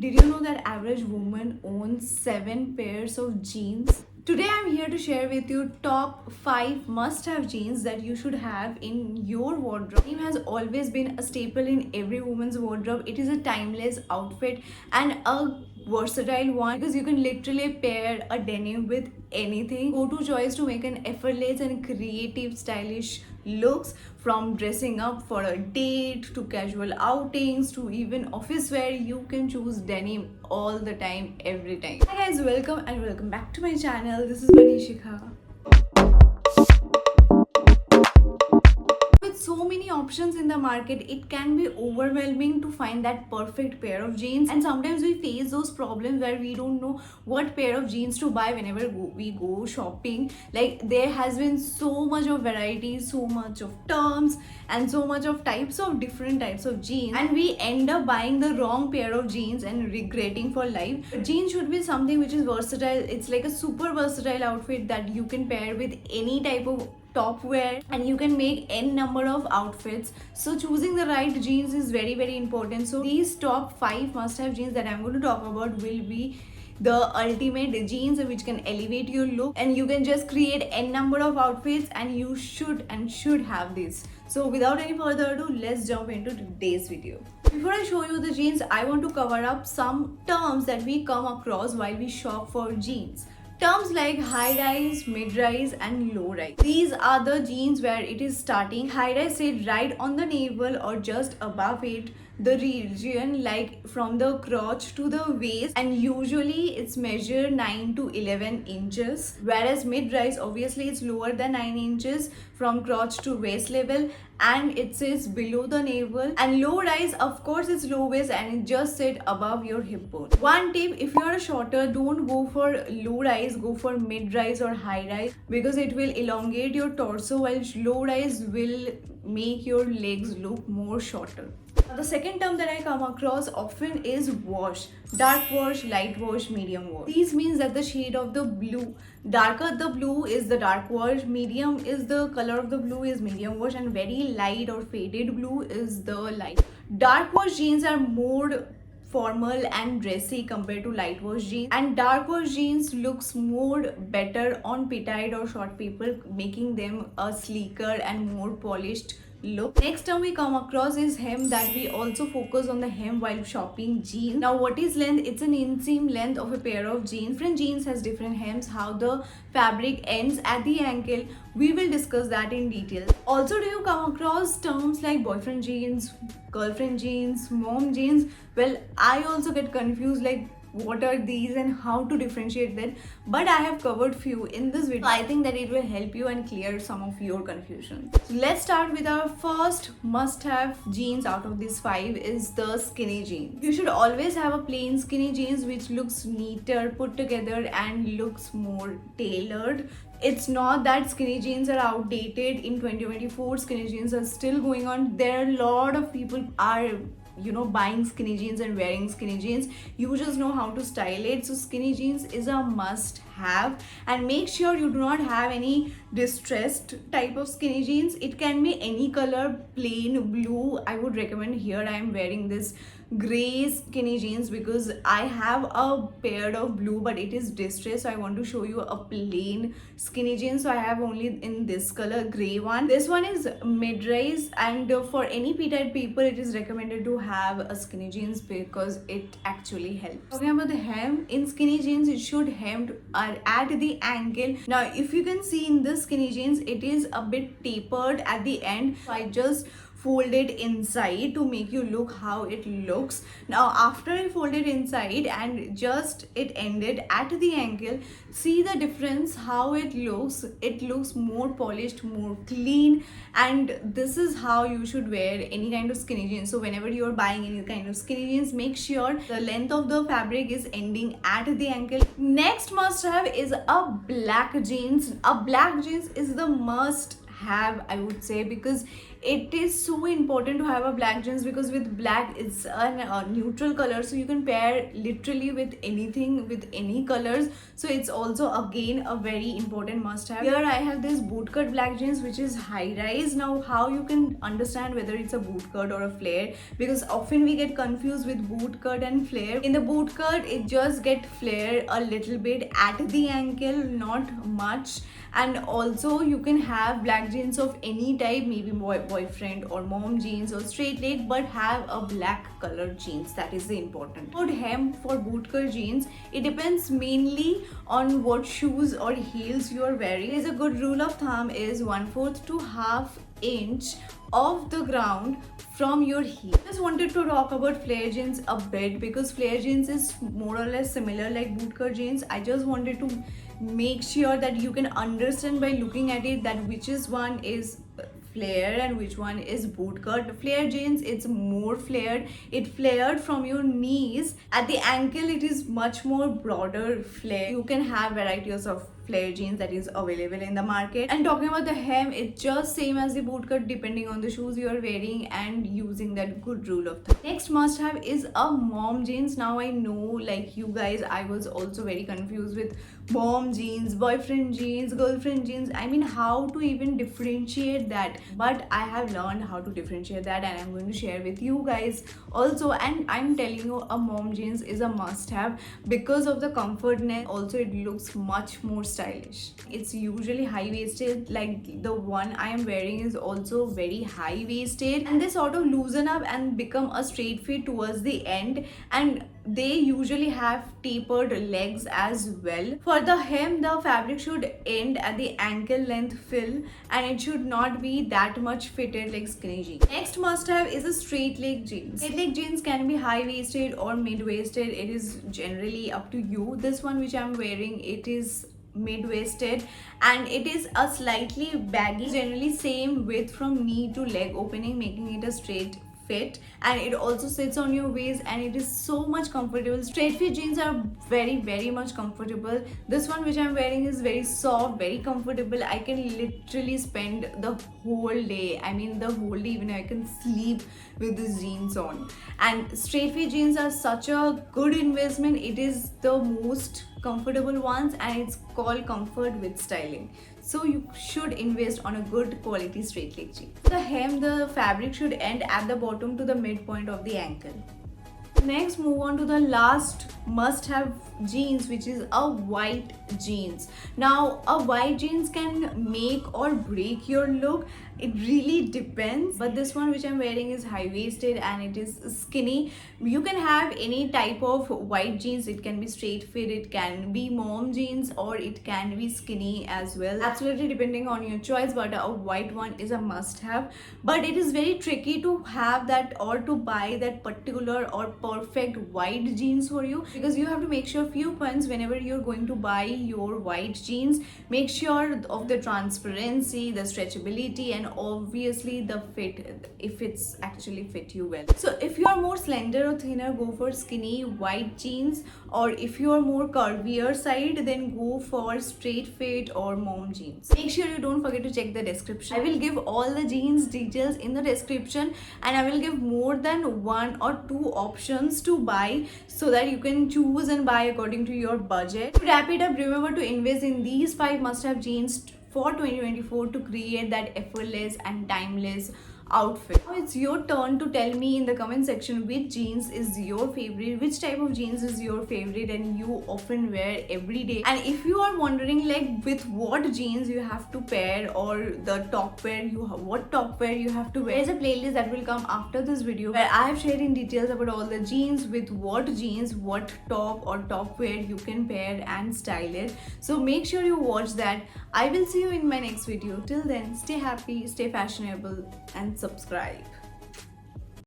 Did you know that average woman owns 7 pairs of jeans? Today I'm here to share with you top 5 must-have jeans that you should have in your wardrobe. Denim has always been a staple in every woman's wardrobe. It is a timeless outfit and a versatile one because you can literally pair a denim with anything. Go-to choice to make an effortless and creative stylish looks, from dressing up for a date to casual outings to even office wear. You can choose denim all the time, every time. Hi guys, welcome back to my channel. This is Vanishika. With so many options in the market, it can be overwhelming to find that perfect pair of jeans, and sometimes we face those problems where we don't know what pair of jeans to buy whenever we go shopping. Like, there has been so much of variety, so much of terms, and so much of different types of jeans, and we end up buying the wrong pair of jeans and regretting for life. Jeans should be something which is versatile. It's like a super versatile outfit that you can pair with any type of top wear, and you can make n number of outfits. So choosing the right jeans is very important. So these top 5 must have jeans that I'm going to talk about will be the ultimate jeans which can elevate your look, and you can just create n number of outfits, and you should have this. So without any further ado, let's jump into today's video. Before I show you the jeans, I want to cover up some terms that we come across while we shop for jeans. Terms like high rise, mid rise, and low rise. These are the jeans where it is starting. High rise sit right on the navel or just above it, the region like from the crotch to the waist, and usually it's measured 9 to 11 inches. Whereas mid rise, obviously it's lower than 9 inches from crotch to waist level, and it sits below the navel. And low rise, of course, it's low waist and it just sit above your hip bone. One tip: if you're a shorter, don't go for low rise, go for mid rise or high rise, because it will elongate your torso, while low rise will make your legs look more shorter. The second term that I come across often is wash. Dark wash, light wash, medium wash. These means that the shade of the blue, darker the blue is the dark wash, medium is the color of the blue is medium wash, and very light or faded blue is the light. Dark wash jeans are more formal and dressy compared to light wash jeans, and dark wash jeans looks more better on petite or short people, making them a sleeker and more polished look. Next term we come across is hem, that we also focus on the hem while shopping jeans. Now, what is length? It's an inseam length of a pair of jeans. Different jeans has different hems. How the fabric ends at the ankle, we will discuss that in detail. Also, do you come across terms like boyfriend jeans, girlfriend jeans, mom jeans? Well, I also get confused, like what are these and how to differentiate them, but I have covered few in this video. I think that it will help you and clear some of your confusion. So let's start with our first must-have jeans out of these 5 is the skinny jeans. You should always have a plain skinny jeans which looks neater, put together, and looks more tailored. It's not that skinny jeans are outdated. In 2024, skinny jeans are still going on. There are a lot of people are buying skinny jeans and wearing skinny jeans. You just know how to style it. So skinny jeans is a must have, and make sure you do not have any distressed type of skinny jeans. It can be any color, plain blue. I would recommend. Here I am wearing this gray skinny jeans because I have a pair of blue, but it is distressed, so I want to show you a plain skinny jeans. So I have only in this color, gray one. This one is mid-rise, and for any petite people it is recommended to have a skinny jeans because it actually helps. Talking about the hem, in skinny jeans it should hem at the ankle. Now, if you can see in this skinny jeans, it is a bit tapered at the end, so I just fold it inside to make you look how it looks. Now, after I fold it inside and just it ended at the ankle, see the difference how it looks. It looks more polished, more clean, and this is how you should wear any kind of skinny jeans. So whenever you are buying any kind of skinny jeans, make sure the length of the fabric is ending at the ankle. Next must have is a black jeans. A black jeans is the must have, I would say, because it is so important to have a black jeans, because with black it's a neutral color, so you can pair literally with anything, with any colors. So it's also again a very important must have. Here I have this bootcut black jeans which is high rise. Now how you can understand whether it's a bootcut or a flare, because often we get confused with bootcut and flare. In the bootcut it just get flare a little bit at the ankle, not much. And also you can have black jeans of any type, maybe boyfriend or mom jeans or straight leg, but have a black colored jeans. That is the important. About hem for bootcut jeans, it depends mainly on what shoes or heels you are wearing. Is a good rule of thumb is 1/4 to ½ inch off the ground from your heel. Just wanted to talk about flare jeans a bit, because flare jeans is more or less similar like bootcut jeans. I just wanted to make sure that you can understand by looking at it that which is one is flare and which one is bootcut. Flare jeans, it's more flared, it flared from your knees. At the ankle it is much more broader flare. You can have varieties of flare jeans that is available in the market. And talking about the hem, it's just same as the bootcut depending on the shoes you are wearing and using that good rule of thumb. Next must have is a mom jeans. Now I know, like you guys, I was also very confused with mom jeans, boyfriend jeans, girlfriend jeans. I mean, how to even differentiate that? But I have learned how to differentiate that, and I'm going to share with you guys also. And I'm telling you, a mom jeans is a must have because of the comfortness. Also it looks much more stylish. It's usually high waisted, like the one I am wearing is also very high waisted, and they sort of loosen up and become a straight fit towards the end, and they usually have tapered legs as well. For the hem, the fabric should end at the ankle length fill, and it should not be that much fitted like skinny jeans. Next must have is a straight leg jeans. Straight leg jeans can be high waisted or mid waisted. It is generally up to you. This one which I'm wearing, it is mid-waisted and it is a slightly baggy, generally same width from knee to leg opening, making it a straight fit, and it also sits on your waist and it is so much comfortable. Straight fit jeans are very much comfortable. This one which I'm wearing is very soft, very comfortable. I can literally spend the whole day, I mean the whole day, even I can sleep with these jeans on. And straight fit jeans are such a good investment. It is the most comfortable ones, and it's called comfort with styling. So you should invest on a good quality straight leg jean. The hem, the fabric should end at the bottom to the midpoint of the ankle. Next, move on to the last must have jeans, which is a white jeans. Now a white jeans can make or break your look. It really depends, but this one which I'm wearing is high-waisted and it is skinny. You can have any type of white jeans. It can be straight fit, it can be mom jeans, or it can be skinny as well, absolutely depending on your choice. But a white one is a must have, but it is very tricky to have that or to buy that particular or perfect white jeans for you, because you have to make sure few points whenever you're going to buy your white jeans. Make sure of the transparency, the stretchability, and obviously the fit, if it's actually fit you well. So if you are more slender or thinner, go for skinny white jeans, or if you are more curvier side, then go for straight fit or mom jeans. Make sure you don't forget to check the description. I will give all the jeans details in the description, and I will give more than 1 or 2 options to buy so that you can choose and buy according to your budget. To wrap it up, remember to invest in these 5 must-have jeans for 2024 to create that effortless and timeless outfit. Now it's your turn to tell me in the comment section which jeans is your favorite, which type of jeans is your favorite and you often wear every day. And if you are wondering like with what jeans you have to pair, or the top wear what top wear you have to wear, there's a playlist that will come after this video where I have shared in details about all the jeans, with what jeans, what top or top wear you can pair and style it. So make sure you watch that. I will see you in my next video. Till then, stay happy, stay fashionable, and subscribe.